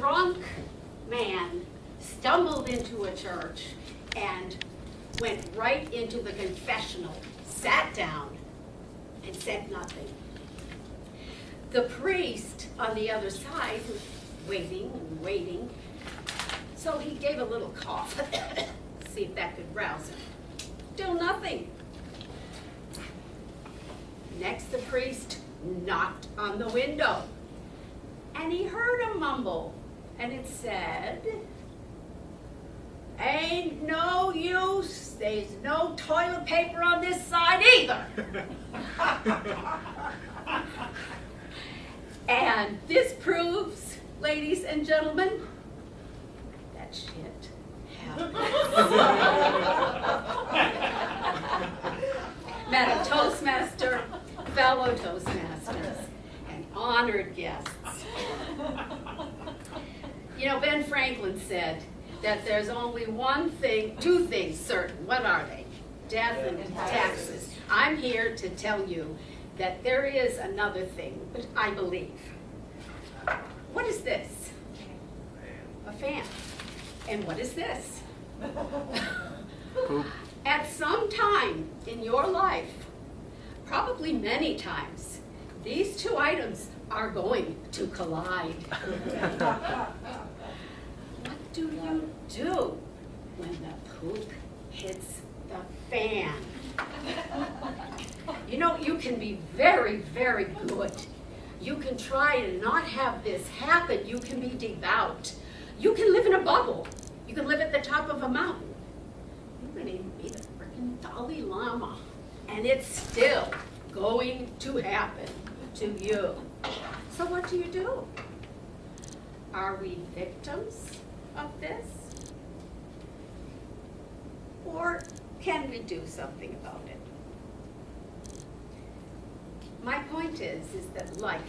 drunk man stumbled into a church and went right into the confessional, sat down, and said nothing. The priest on the other side was waiting and waiting, so he gave a little cough, see if that could rouse him. Still nothing. Next, the priest knocked on the window, and he heard a mumble, and it said, "Ain't no use, there's no toilet paper on this side either." And this proves, ladies and gentlemen, that shit happens. Madam Toastmaster, fellow Toastmasters, and honored guests. You know, Ben Franklin said that there's only two things certain. What are they? Death and taxes. I'm here to tell you that there is another thing, but I believe. What is this? A fan. And what is this? Poop. At some time in your life, probably many times, these two items are going to collide. What do you do when the poop hits the fan? You know, you can be very, very good. You can try to not have this happen. You can be devout. You can live in a bubble. You can live at the top of a mountain. You can even be the freaking Dalai Lama. And it's still going to happen to you. So what do you do? Are we victims of this? Or can we do something about it? My point is that life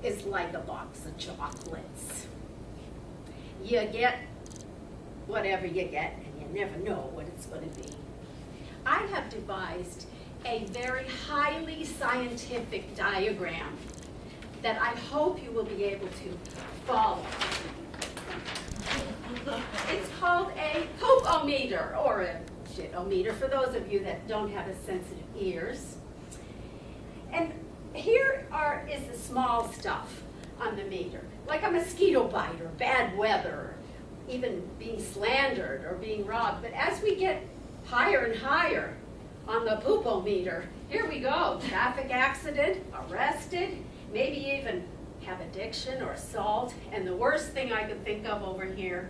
is like a box of chocolates. You get whatever you get, and you never know what it's going to be. I have devised a very highly scientific diagram that I hope you will be able to follow. It's called a poop-o-meter, or a shit-o-meter, for those of you that don't have as sensitive ears. And here is the small stuff on the meter, like a mosquito bite or bad weather, even being slandered or being robbed. But as we get higher and higher on the poop-o-meter, here we go. Traffic accident, arrested, maybe even have addiction or assault. And the worst thing I could think of over here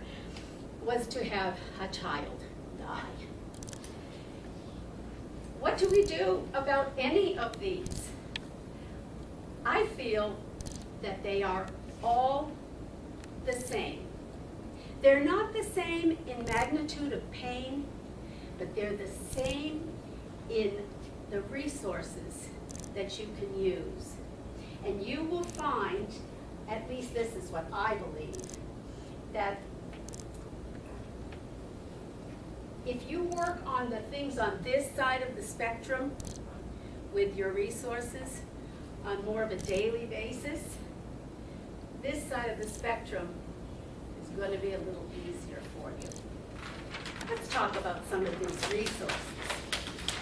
was to have a child die. What do we do about any of these? I feel that they are all the same. They're not the same in magnitude of pain, but they're the same in the resources that you can use. And you will find, at least this is what I believe, that if you work on the things on this side of the spectrum with your resources on more of a daily basis, this side of the spectrum is going to be a little easier for you. Let's talk about some of these resources.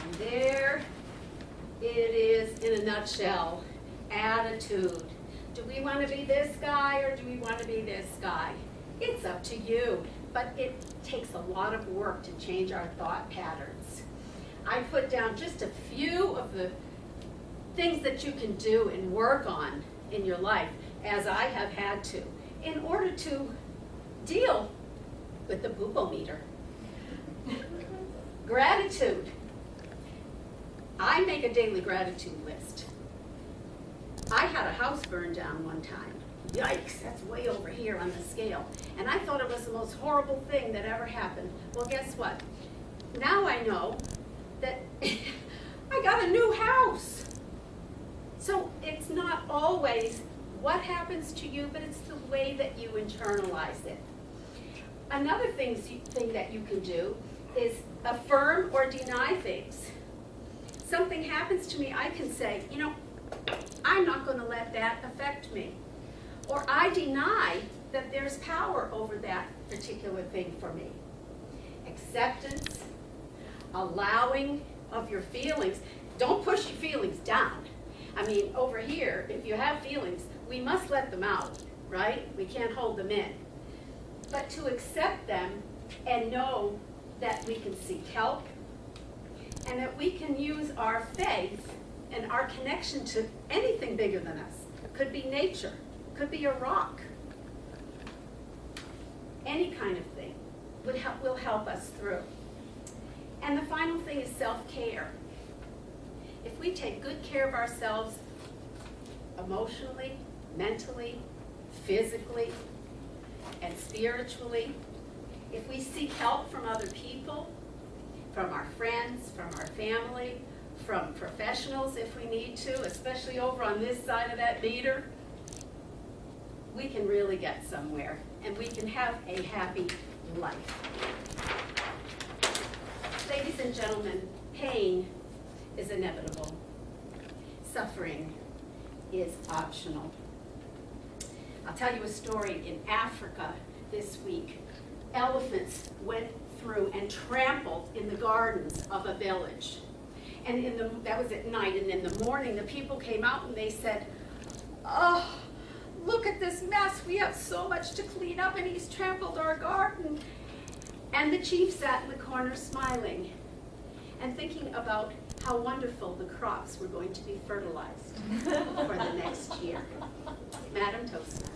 And there it is in a nutshell. Attitude. Do we want to be this guy or do we want to be this guy? It's up to you, but it takes a lot of work to change our thought patterns. I put down just a few of the things that you can do and work on in your life, as I have had to, in order to deal with the poop-o-meter. Gratitude. I make a daily gratitude list. I had a house burned down one time. Yikes, that's way over here on the scale. And I thought it was the most horrible thing that ever happened. Well, guess what? Now I know that I got a new house. So it's not always what happens to you, but it's the way that you internalize it. Another thing that you can do is affirm or deny things. Something happens to me, I can say, you know, I'm not going to let that affect me. Or I deny that there's power over that particular thing for me. Acceptance, allowing of your feelings. Don't push your feelings down. I mean, over here, if you have feelings, we must let them out, right? We can't hold them in. But to accept them and know that we can seek help and that we can use our faith and our connection to anything bigger than us. It could be nature, it could be a rock. Any kind of thing will help us through. And the final thing is self-care. If we take good care of ourselves emotionally, mentally, physically, and spiritually, if we seek help from other people, from our friends, from our family, from professionals if we need to, especially over on this side of that meter, we can really get somewhere and we can have a happy life. Ladies and gentlemen, pain is inevitable. Suffering is optional. I'll tell you a story. In Africa this week, elephants went through and trampled in the gardens of a village. And that was at night, and in the morning the people came out and they said, "Oh, look at this mess. We have so much to clean up and he's trampled our garden." And the chief sat in the corner smiling and thinking about how wonderful the crops were going to be fertilized for the next year. Madam Toastmaster.